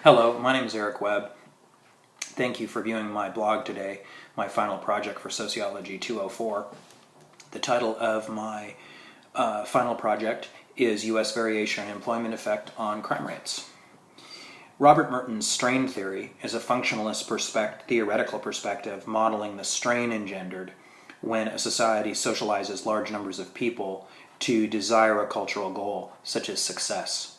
Hello, my name is Eric Webb. Thank you for viewing my blog today, my final project for Sociology 204. The title of my final project is U.S. Variation and Employment Effect on Crime Rates. Robert Merton's strain theory is a functionalist theoretical perspective modeling the strain engendered when a society socializes large numbers of people to desire a cultural goal, such as success,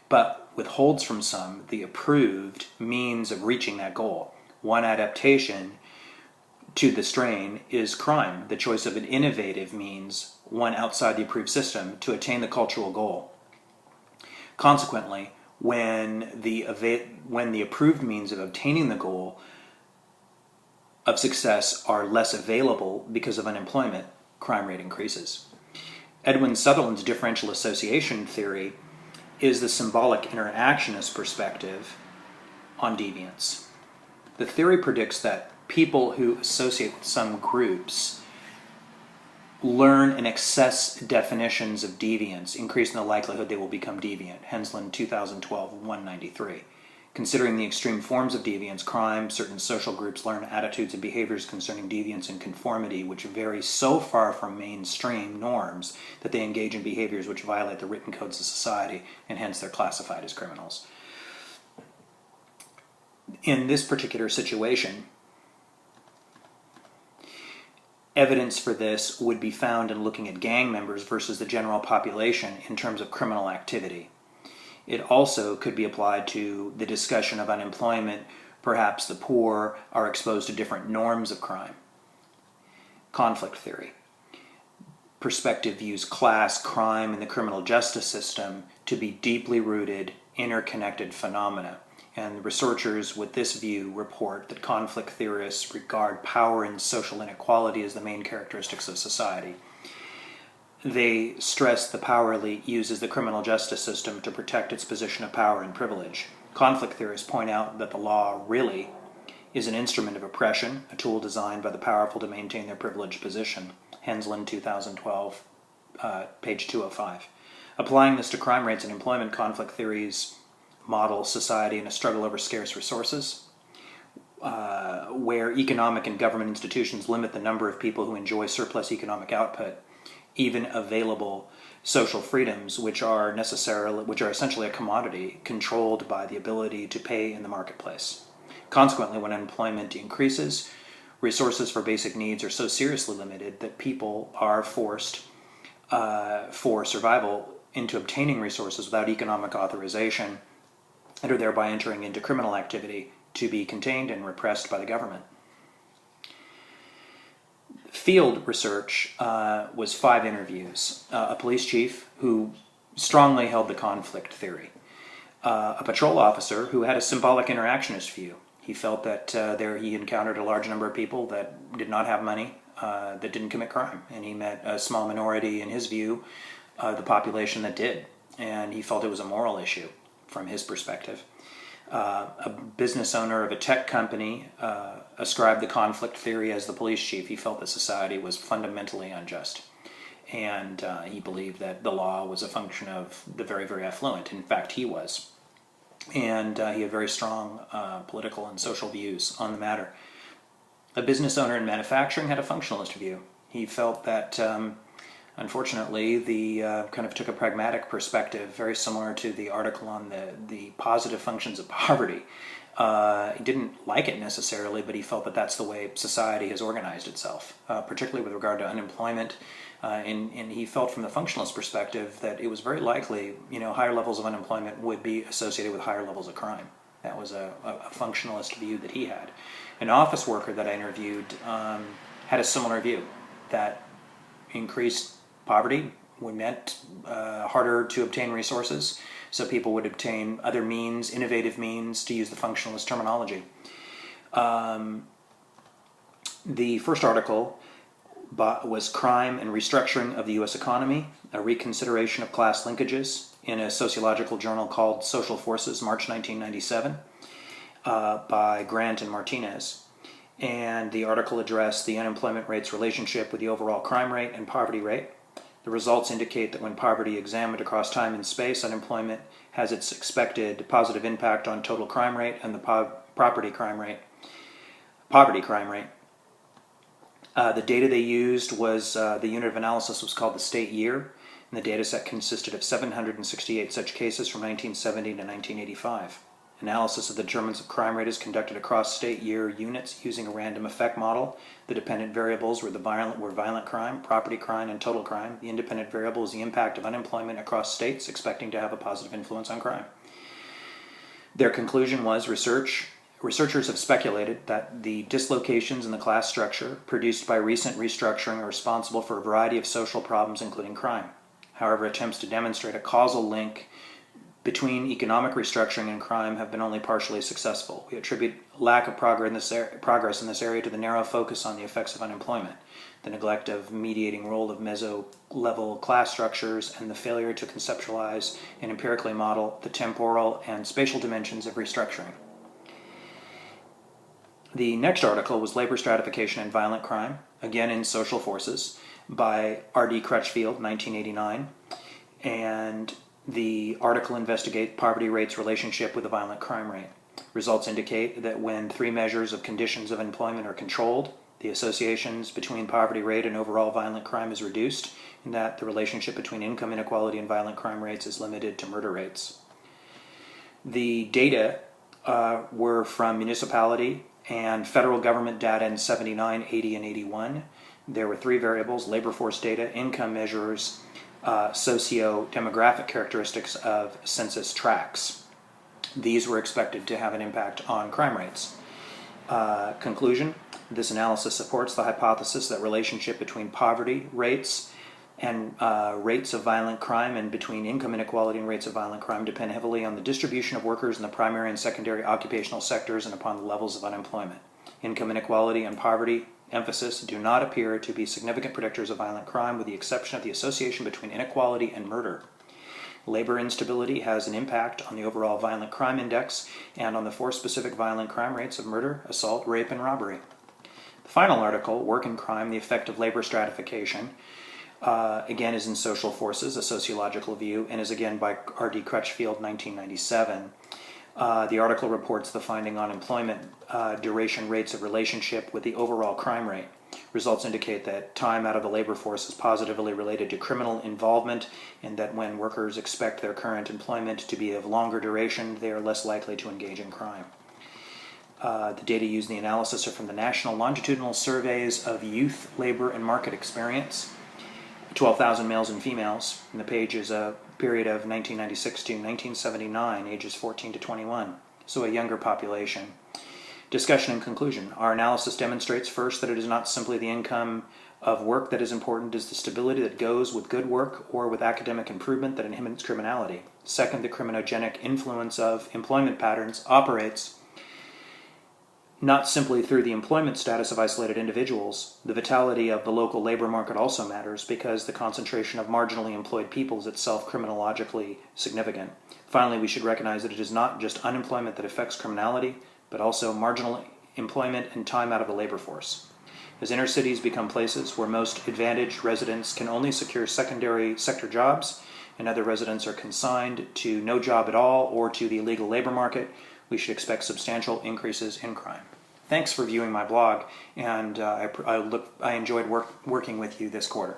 but withholds from some the approved means of reaching that goal. One adaptation to the strain is crime, the choice of an innovative means, one outside the approved system, to attain the cultural goal. Consequently, when the approved means of obtaining the goal of success are less available because of unemployment, crime rate increases. Edwin Sutherland's differential association theory is the symbolic interactionist perspective on deviance. The theory predicts that people who associate with some groups learn and access definitions of deviance, increasing the likelihood they will become deviant. Henslin, 2012, 193. Considering the extreme forms of deviance, crime, certain social groups learn attitudes and behaviors concerning deviance and conformity which vary so far from mainstream norms that they engage in behaviors which violate the written codes of society, and hence they're classified as criminals. In this particular situation, evidence for this would be found in looking at gang members versus the general population in terms of criminal activity. It also could be applied to the discussion of unemployment. Perhaps the poor are exposed to different norms of crime. Conflict theory. Perspective views class, crime, and the criminal justice system to be deeply rooted, interconnected phenomena. And researchers with this view report that conflict theorists regard power and social inequality as the main characteristics of society. They stress the power elite uses the criminal justice system to protect its position of power and privilege. Conflict theorists point out that the law really is an instrument of oppression, a tool designed by the powerful to maintain their privileged position. Henslin, 2012, page 205. Applying this to crime rates and employment, conflict theories model society in a struggle over scarce resources, where economic and government institutions limit the number of people who enjoy surplus economic output. Even available social freedoms, which are essentially a commodity controlled by the ability to pay in the marketplace. Consequently, when unemployment increases, resources for basic needs are so seriously limited that people are forced for survival into obtaining resources without economic authorization and are thereby entering into criminal activity to be contained and repressed by the government. Field research was 5 interviews. A police chief who strongly held the conflict theory. A patrol officer who had a symbolic interactionist view. He felt that he encountered a large number of people that did not have money, that didn't commit crime. And he met a small minority, in his view, the population that did. And he felt it was a moral issue from his perspective. A business owner of a tech company ascribed the conflict theory as the police chief. He felt that society was fundamentally unjust, and he believed that the law was a function of the very, very affluent. In fact, he was. And he had very strong political and social views on the matter. A business owner in manufacturing had a functionalist view. He felt that unfortunately, took a pragmatic perspective, very similar to the article on the positive functions of poverty. He didn't like it necessarily, but he felt that that's the way society has organized itself, particularly with regard to unemployment. And he felt from the functionalist perspective that it was very likely, higher levels of unemployment would be associated with higher levels of crime. That was a functionalist view that he had. An office worker that I interviewed had a similar view, that increased poverty meant harder to obtain resources, so people would obtain other means, innovative means, to use the functionalist terminology. The first article was Crime and Restructuring of the U.S. Economy, a Reconsideration of Class Linkages, in a sociological journal called Social Forces, March 1997, by Grant and Martinez. And the article addressed the unemployment rate's relationship with the overall crime rate and poverty rate. The results indicate that when poverty examined across time and space, unemployment has its expected positive impact on total crime rate and the poverty crime rate. The data they used was, the unit of analysis was called the state year, and the data set consisted of 768 such cases from 1970 to 1985. Analysis of the determinants of crime rate is conducted across state year units using a random effect model. The dependent variables were violent crime, property crime, and total crime. The independent variable is the impact of unemployment across states, expecting to have a positive influence on crime. Their conclusion was researchers have speculated that the dislocations in the class structure produced by recent restructuring are responsible for a variety of social problems, including crime. However, attempts to demonstrate a causal link between economic restructuring and crime have been only partially successful. We attribute lack of progress in this area to the narrow focus on the effects of unemployment, the neglect of mediating role of meso-level class structures, and the failure to conceptualize and empirically model the temporal and spatial dimensions of restructuring. The next article was Labor Stratification and Violent Crime, again in Social Forces, by R.D. Crutchfield, 1989, and the article investigates poverty rate's relationship with the violent crime rate. Results indicate that when three measures of conditions of employment are controlled, the associations between poverty rate and overall violent crime is reduced, and that the relationship between income inequality and violent crime rates is limited to murder rates. The data were from municipality and federal government data in 79, 80, and 81. There were three variables: labor force data, income measures, socio-demographic characteristics of census tracts. These were expected to have an impact on crime rates. Conclusion: this analysis supports the hypothesis that relationship between poverty rates and rates of violent crime and between income inequality and rates of violent crime depend heavily on the distribution of workers in the primary and secondary occupational sectors and upon the levels of unemployment. Income inequality and poverty emphasis do not appear to be significant predictors of violent crime, with the exception of the association between inequality and murder. Labor instability has an impact on the overall violent crime index and on the four specific violent crime rates of murder, assault, rape, and robbery. The final article, Work and Crime, the Effect of Labor Stratification, again is in Social Forces, a Sociological View, and is again by R.D. Crutchfield, 1997. The article reports the finding on employment duration rates of relationship with the overall crime rate. Results indicate that time out of the labor force is positively related to criminal involvement, and that when workers expect their current employment to be of longer duration, they are less likely to engage in crime. The data used in the analysis are from the National Longitudinal Surveys of Youth, Labor, and Market Experience, 12,000 males and females, and the page is a period of 1996 to 1979, ages 14 to 21, so a younger population. Discussion and conclusion. Our analysis demonstrates first that it is not simply the income of work that is important, it is the stability that goes with good work or with academic improvement that inhibits criminality. Second, the criminogenic influence of employment patterns operates not simply through the employment status of isolated individuals. The vitality of the local labor market also matters, because the concentration of marginally employed people is itself criminologically significant. Finally, we should recognize that it is not just unemployment that affects criminality, but also marginal employment and time out of the labor force. As inner cities become places where most advantaged residents can only secure secondary sector jobs, and other residents are consigned to no job at all or to the illegal labor market, we should expect substantial increases in crime. Thanks for viewing my blog, and I enjoyed working with you this quarter.